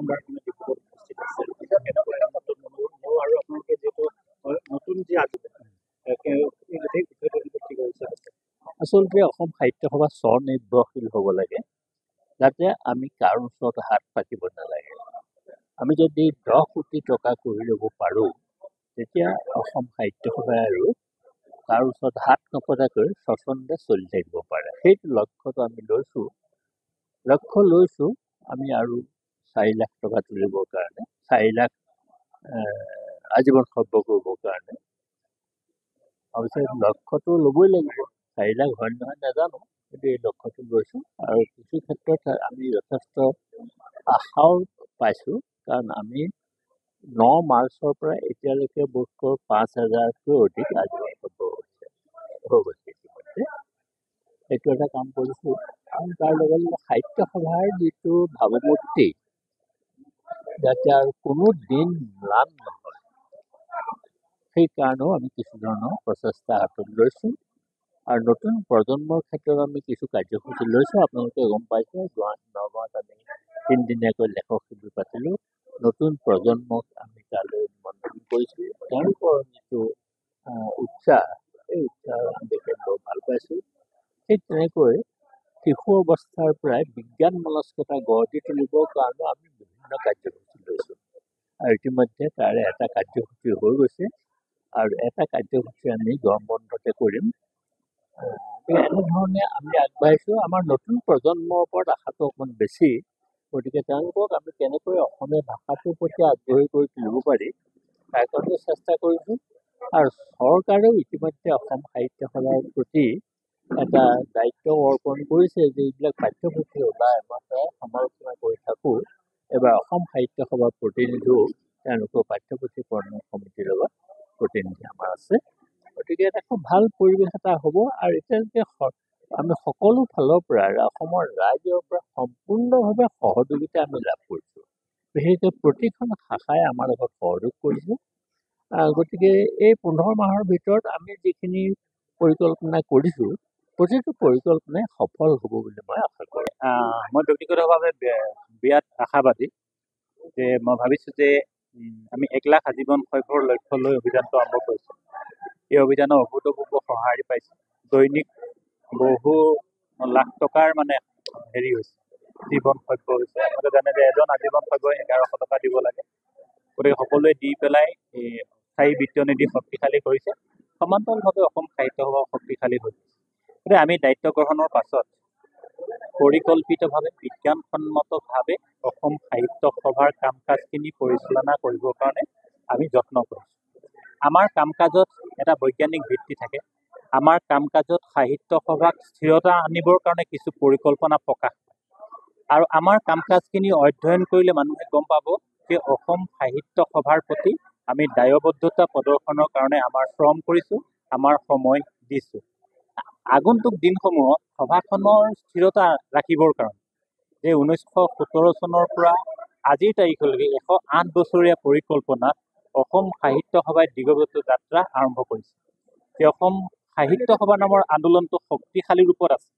প্ৰথমবাৰ মানে ডিব্ৰুগড় উপস্থিত আছে এতিয়া কেনেকুৱা নতুন অনুভৱ আৰু আপোনালোকে যিহেতু নতুন যি আজি এই গোটেই বিষয়টো কি কৰিছে আচলতে অসম সাহিত্য সভা স্বনিৰ্ভৰশীল হ'ব লাগে, যাতে আমি কাৰো ওচৰত হাত পাতিব নালাগে। আমি যদি 10 কোটি টকা কৰি ল'ব পাৰোঁ, তেতিয়া অসম সাহিত্য সভাই আৰু তাৰ ওচৰত হাত নপতাকৈ স্বচ্ছন্দে চলি থাকিব পাৰে। সেইটো লক্ষ্যটো আমি লৈছোঁ আমি আৰু 4 লাখ টকা তুলিবৰ কাৰণে, 4 লাখ আজীৱন সভ্য কৰিবৰ কাৰণে। অৱশ্যে লক্ষ্যটো ল'বই লাগিব, 4 লাখ হয় নহয় নাজানো, কিন্তু এই লক্ষ্যটো লৈছোঁ। আৰু কিছু ক্ষেত্ৰত আমি যথেষ্ট আশাও পাইছোঁ, কাৰণ আমি 9 মাৰ্চৰ পৰা এতিয়ালৈকে বোধকৰো 5,000তকৈ অধিক আজীৱন সভ্য হৈ গৈছে ইতিমধ্যে। সেইটো এটা কাম কৰিছোঁ। আৰু তাৰ লগে লগে সাহিত্য সভাৰ যিটো ভাৱমূৰ্তি, যাতে আৰু কোনো দিন ম্লান নহয়, সেইকাৰণেও আমি কিছু ধৰণৰ প্ৰচেষ্টা হাতত লৈছোঁ। আৰু নতুন প্ৰজন্মৰ ক্ষেত্ৰত আমি কিছু কাৰ্যসূচী লৈছোঁ। আপোনালোকে গম পাইছে, নগাঁৱত আমি 3 দিনীয়াকৈ লেখক শিবিৰ পাতিলোঁ। নতুন প্ৰজন্মক আমি তালৈ নিমন্ত্ৰণ কৰিছোঁ। তেওঁলোকৰ যিটো উৎসাহ, এই উৎসাহ আমি দেখি বৰ ভাল পাইছোঁ। ঠিক তেনেকৈ শিশু অৱস্থাৰ পৰাই বিজ্ঞান মনস্কতা গঢ় দি তুলিবৰ কাৰণে আমি বিভিন্ন কাৰ্যসূচী লৈছোঁ। আৰু ইতিমধ্যে তাৰে এটা কাৰ্যসূচী হৈ গৈছে, আৰু এটা কাৰ্যসূচী আমি গৰম বন্ধতে কৰিম। এনেধৰণে আমি আগবাঢ়িছোঁ। আমাৰ নতুন প্ৰজন্মৰ ওপৰত আশাটো অকণমান বেছি, গতিকে তেওঁলোকক আমি কেনেকৈ অসমীয়া ভাষাটোৰ প্ৰতি আগ্ৰহী কৰি তুলিব পাৰি, তাৰ কাৰণে চেষ্টা কৰিছোঁ। আৰু চৰকাৰেও ইতিমধ্যে অসম সাহিত্য সভাৰ প্ৰতি এটা দায়িত্ব অৰ্পণ কৰিছে যে এইবিলাক পাঠ্যপুথি ওলাই মই প্ৰায় সমালোচনা কৰি থাকোঁ। এবাৰ অসম সাহিত্য সভাৰ প্ৰতিনিধিও তেওঁলোকৰ পাঠ্যপুথি প্ৰণয়ন সমিতিৰ লগত প্ৰতিনিধি আমাৰ আছে। গতিকে এটা খুব ভাল পৰিৱেশ এটা হ'ব। আৰু এতিয়ালৈকে আমি সকলো ফালৰ পৰা অসমৰ ৰাইজৰ পৰা সম্পূৰ্ণভাৱে সহযোগিতা আমি লাভ কৰিছোঁ। বিশেষকৈ প্ৰতিখন শাখাই আমাৰ লগত সহযোগ কৰিছে। গতিকে এই 15 মাহৰ ভিতৰত আমি যিখিনি পৰিকল্পনা কৰিছোঁ, প্ৰতিটো পৰিকল্পনাই সফল হ'ব বুলি মই আশা কৰোঁ। মই ব্যক্তিগতভাৱে বিৰাট আশাবাদী যে মই ভাবিছোঁ যে আমি 1 লাখ আজীৱন সভ্যৰ লক্ষ্য লৈ অভিযানটো আৰম্ভ কৰিছোঁ। এই অভিযানৰ অভূতপূৰ্ব সঁহাৰি পাইছোঁ। দৈনিক বহু লাখ টকাৰ মানে হেৰি হৈছে, জীৱন সভ্য হৈছে। আপোনালোকে জানে যে এজন আজীৱন সভ্যই 1100 টকা দিব লাগে। গতিকে সকলোৱে দি পেলাই এই স্থায়ী বিত্তীয় নিধি শক্তিশালী কৰিছে। সমান্তৰালভাৱে অসম সাহিত্য সভাও শক্তিশালী হৈছে। গতিকে আমি দায়িত্ব গ্ৰহণৰ পাছত পৰিকল্পিতভাৱে বিজ্ঞানসন্মতভাৱে অসম সাহিত্য সভাৰ কাম কাজখিনি পৰিচালনা কৰিবৰ কাৰণে আমি যত্ন কৰিছোঁ। আমাৰ কাম কাজত এটা বৈজ্ঞানিক ভিত্তি থাকে। আমাৰ কাম কাজত সাহিত্য সভাক স্থিৰতা আনিবৰ কাৰণে কিছু পৰিকল্পনা প্ৰকাশ পায়। আৰু আমাৰ কাম কাজখিনি অধ্যয়ন কৰিলে মানুহে গম পাব যে অসম সাহিত্য সভাৰ প্ৰতি আমি দায়বদ্ধতা প্ৰদৰ্শনৰ কাৰণে আমাৰ শ্ৰম কৰিছোঁ, আমাৰ সময় দিছোঁ। আগন্তুক দিনসমূহত সভাখনৰ স্থিৰতা ৰাখিবৰ কাৰণে যে 1917 চনৰ পৰা আজিৰ তাৰিখলৈকে 108 বছৰীয়া পৰিকল্পনাত অসম সাহিত্য সভাই দীৰ্ঘবৃত্ত যাত্ৰা আৰম্ভ কৰিছে। যে অসম সাহিত্য সভা নামৰ আন্দোলনটো শক্তিশালী ৰূপত আছে।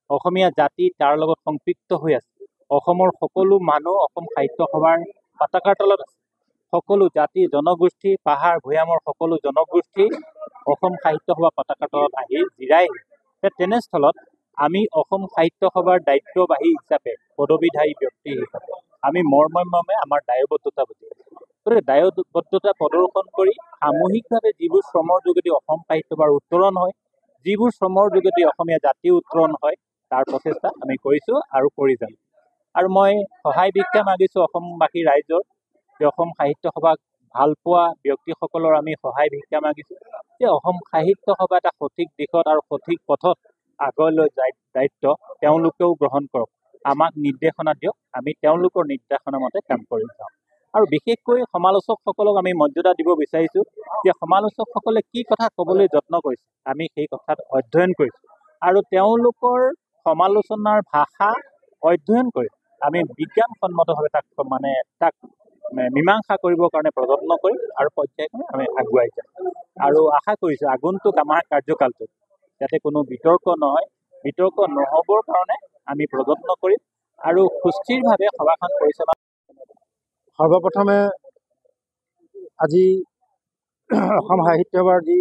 অসমীয়া জাতি তাৰ লগত সম্পৃক্ত হৈ আছে। অসমৰ সকলো মানুহ অসম সাহিত্য সভাৰ পতাকাৰ তলত আছে। সকলো জাতি জনগোষ্ঠী, পাহাৰ ভৈয়ামৰ সকলো জনগোষ্ঠী অসম সাহিত্য সভা পতাকাৰ তলত আহি জিৰাই। তেনেস্থলত আমি অসম সাহিত্য সভাৰ দায়িত্ববাহী হিচাপে, পদবীধাৰী ব্যক্তি হিচাপে আমি মৰ্মে আমাৰ দায়বদ্ধতা বুজি আছোঁ। গতিকে দায়বদ্ধতা প্ৰদৰ্শন কৰি সামূহিকভাৱে যিবোৰ শ্ৰমৰ যোগেদি অসম সাহিত্য সভাৰ উত্তৰণ হয়, যিবোৰ শ্ৰমৰ যোগেদি অসমীয়া জাতি উত্তৰণ হয়, তাৰ প্ৰচেষ্টা আমি কৰিছোঁ আৰু কৰি যাম। আৰু মই সহায় ভিক্ষা মাগিছোঁ অসমবাসী ৰাইজৰ, যে অসম সাহিত্য সভাক ভাল পোৱা ব্যক্তিসকলৰ আমি সহায় ভিক্ষা মাগিছোঁ যে অসম সাহিত্য সভা এটা সঠিক দিশত আৰু সঠিক পথত আগলৈ যায় দায়িত্ব তেওঁলোকেও গ্ৰহণ কৰক। আমাক নিৰ্দেশনা দিয়ক, আমি তেওঁলোকৰ নিৰ্দেশনা মতে কাম কৰি যাওঁ। আৰু বিশেষকৈ সমালোচকসকলক আমি মৰ্যাদা দিব বিচাৰিছোঁ যে সমালোচকসকলে কি কথা ক'বলৈ যত্ন কৰিছে, আমি সেই কথাত অধ্যয়ন কৰিছোঁ। আৰু তেওঁলোকৰ সমালোচনাৰ ভাষা অধ্যয়ন কৰি আমি বিজ্ঞানসন্মতভাৱে তাক মীমাংসা কৰিবৰ কাৰণে প্ৰযত্ন কৰিম আৰু পৰ্যায়ক্ৰমে আমি আগুৱাই যাম। আৰু আশা কৰিছোঁ আগন্তুক আমাৰ কাৰ্যকালটোত যাতে কোনো বিতৰ্ক নহয়, বিতৰ্ক নহ'বৰ কাৰণে আমি প্ৰযত্ন কৰিম আৰু সুস্থিৰভাৱে সভাখন পৰিচালনা সৰ্বপ্ৰথমে আজি অসম সাহিত্য সভাৰ যি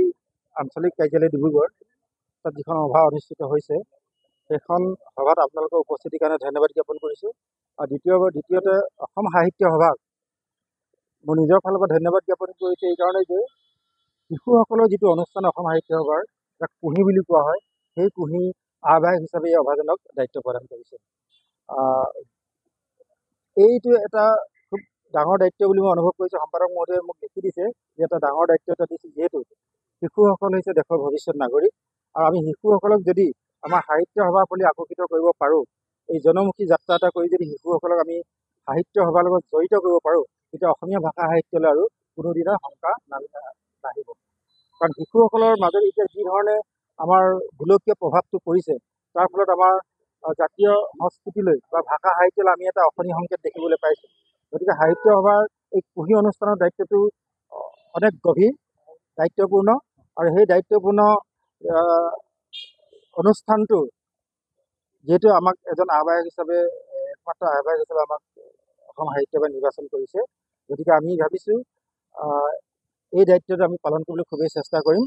আঞ্চলিক কাৰ্যালয় ডিব্ৰুগড় তাত যিখন সভা অনুষ্ঠিত হৈছে সেইখন সভাত আপোনালোকৰ উপস্থিতিৰ কাৰণে ধন্যবাদ জ্ঞাপন কৰিছোঁ। আৰু দ্বিতীয়তে অসম সাহিত্য সভাক মোৰ নিজৰ ফালৰ পৰা ধন্যবাদ জ্ঞাপন কৰিছোঁ এই কাৰণেই যে শিশুসকলৰ যিটো অনুষ্ঠান অসম সাহিত্য সভাৰ যাক কুঁহি বুলি কোৱা হয় সেই কুঁহি আহ্বায়ক হিচাপে এই সভাজনক দায়িত্ব প্ৰদান কৰিছে। এইটো এটা খুব ডাঙৰ দায়িত্ব বুলি মই অনুভৱ কৰিছোঁ। সম্পাদক মহোদয়ে মোক লিখি দিছে যে এটা ডাঙৰ দায়িত্ব এটা দিছে, যিহেতু শিশুসকল হৈছে দেশৰ ভৱিষ্যত নাগৰিক আৰু আমি শিশুসকলক যদি আমাৰ সাহিত্য সভাৰ ফালে আকৰ্ষিত কৰিব পাৰোঁ, এই জনমুখী যাত্ৰা এটা কৰি যদি শিশুসকলক আমি সাহিত্য সভাৰ লগত জড়িত কৰিব পাৰোঁ, তেতিয়া অসমীয়া ভাষা সাহিত্যলৈ আৰু কোনোদিনা শংকা নাহিব। কাৰণ শিশুসকলৰ মাজত এতিয়া যি ধৰণে আমাৰ গোলকীয় প্ৰভাৱটো পৰিছে তাৰ ফলত আমাৰ জাতীয় সংস্কৃতিলৈ বা ভাষা সাহিত্যলৈ আমি এটা অশনি সংকেত দেখিবলৈ পাইছোঁ। গতিকে সাহিত্য সভাৰ এই কুঁহি অনুষ্ঠানৰ দায়িত্বটো অনেক গভীৰ, দায়িত্বপূৰ্ণ আৰু সেই দায়িত্বপূৰ্ণ অনুষ্ঠানটো যিহেতু আমাক এজন আহ্বায়ক হিচাপে একমাত্ৰ আহ্বায়ক হিচাপে আমাক অসম সাহিত্য সভাই নিৰ্বাচন কৰিছে। গতিকে আমি ভাবিছোঁ এই দায়িত্বটো আমি পালন কৰিবলৈ খুবেই চেষ্টা কৰিম।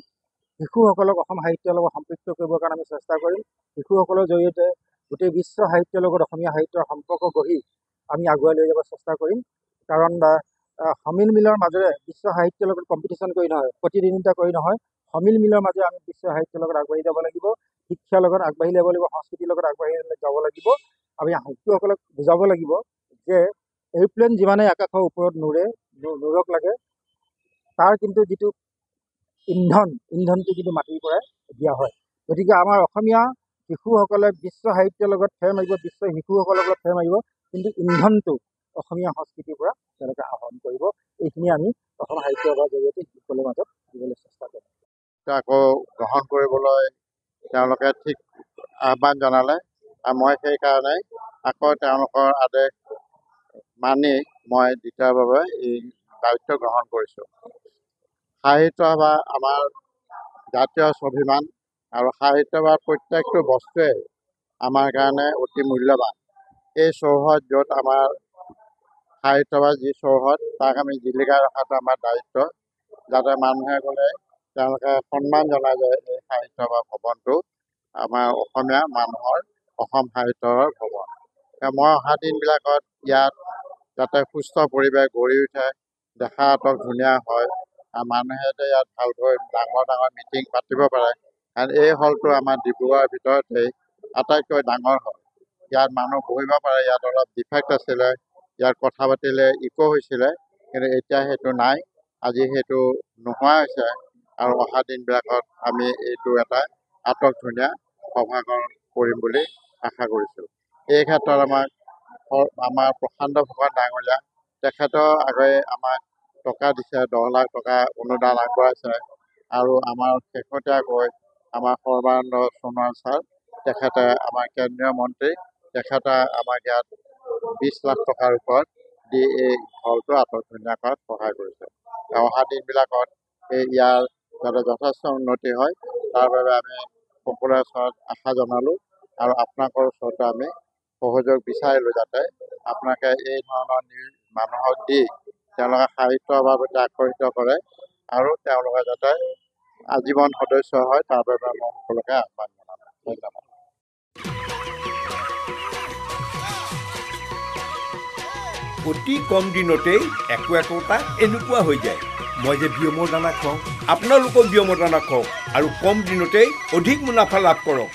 শিশুসকলক অসম সাহিত্যৰ লগত সম্পৃক্ত কৰিবৰ কাৰণে আমি চেষ্টা কৰিম। শিশুসকলৰ জৰিয়তে গোটেই বিশ্ব সাহিত্যৰ লগত অসমীয়া সাহিত্যৰ সম্পৰ্ক গঢ়ি আমি আগুৱাই লৈ যাব চেষ্টা কৰিম। কাৰণ সমিল মিলৰ মাজেৰে বিশ্ব সাহিত্যৰ লগত কম্পিটিশ্যন কৰি নহয়, প্ৰতিদ্বন্দ্বিতা কৰি নহয়, সমিল মিলৰ মাজেৰে আমি বিশ্ব সাহিত্যৰ লগত আগবাঢ়ি যাব লাগিব, শিক্ষাৰ লগত আগবাঢ়ি যাব লাগিব, সংস্কৃতিৰ লগত আগবাঢ়ি যাব লাগিব। আমি শিশুসকলক বুজাব লাগিব যে এৰোপ্লেন যিমানে আকাশৰ ওপৰত নুৰক লাগে তাৰ কিন্তু যিটো ইন্ধনটো কিন্তু মাটিৰ পৰাই দিয়া হয়। গতিকে আমাৰ অসমীয়া শিশুসকলে বিশ্ব সাহিত্যৰ লগত ফেৰ মাৰিব, বিশ্ব শিশুসকলৰ লগত ফেৰ মাৰিব, কিন্তু ইন্ধনটো অসমীয়া সংস্কৃতিৰ পৰা তেওঁলোকে আহৰণ কৰিব। এইখিনি আমি অসম সাহিত্য সভাৰ জৰিয়তে শিশুসকলৰ মাজত দিবলৈ চেষ্টা কৰিম। আকৌ গ্ৰহণ কৰিবলৈ তেওঁলোকে ঠিক আহ্বান জনালে আৰু মই সেইকাৰণে আকৌ তেওঁলোকৰ আদেশ মানি মই দ্বিতীয়ৰ বাবে এই দায়িত্ব গ্ৰহণ কৰিছোঁ। সাহিত্য সভা আমাৰ জাতীয় স্বাভিমান আৰু সাহিত্য সভাৰ প্ৰত্যেকটো বস্তুৱে আমাৰ কাৰণে অতি মূল্যৱান। এই চৌহদ য'ত আমাৰ সাহিত্য সভাৰ যি চৌহদ তাক আমি জিলিকাই ৰখাটো আমাৰ দায়িত্ব, যাতে মানুহে গ'লে তেওঁলোকে সন্মান জনায় যে এই সাহিত্য সভা ভৱনটো আমাৰ অসমীয়া মানুহৰ অসম সাহিত্যৰ ভৱন। মই অহা দিনবিলাকত ইয়াত যাতে সুস্থ পৰিৱেশ গঢ়ি উঠে, দেখাত ধুনীয়া হয় আৰু মানুহে যাতে ইয়াত ভালকৈ ডাঙৰ মিটিং পাতিব পাৰে। আৰু এই হলটো আমাৰ ডিব্ৰুগড়ৰ ভিতৰতেই আটাইতকৈ ডাঙৰ হল। ইয়াত মানুহ বহিব পাৰে। ইয়াত অলপ ডিফেক্ট আছিলে, ইয়াত কথা পাতিলে ইক' হৈছিলে, কিন্তু এতিয়া সেইটো নাই। আজি সেইটো নোহোৱা হৈছে আৰু অহা দিনবিলাকত আমি এইটো এটা ধুনীয়া সভাঘৰ কৰিম বুলি আশা কৰিছোঁ। এই ক্ষেত্ৰত আমাৰ প্ৰশান্ত ফুকন ডাঙৰীয়া তেখেতৰ আগেয়ে আমাক টকা দিছে, 10 লাখ টকা অনুদান আগবঢ়াইছে আৰু আমাৰ শেহতীয়াকৈ আমাৰ সৰ্বানন্দ সোণোৱাল ছাৰ তেখেতে আমাৰ কেন্দ্ৰীয় মন্ত্ৰী তেখেতে আমাক ইয়াত 20 লাখ টকাৰ ওপৰত দি এই হলটো ধুনীয়া কৰাত সহায় কৰিছে। অহা দিনবিলাকত ইয়াৰ যাতে যথেষ্ট উন্নতি হয় তাৰ বাবে আমি সকলোৰে ওচৰত আশা জনালোঁ আৰু আপোনালোকৰ ওচৰতো আমি সহযোগ বিচাৰিলোঁ, যাতে আপোনালোকে এই ধৰণৰ মানুহক দি তেওঁলোকে সাহিত্য সভাৰ প্ৰতি আকৰ্ষিত কৰে আৰু তেওঁলোকে যাতে আজীৱন সদস্য হয় তাৰ বাবে মই সকলোকে আহ্বান জনালোঁ। ধন্যবাদ। অতি কম দিনতেই একোটা এনেকুৱা হৈ যায়। মই যে বিয়মৰ দানা খুৱাওঁ, আপোনালোকেও বিয়মৰ দানা খুৱাওক আৰু কম দিনতেই অধিক মুনাফা লাভ কৰক।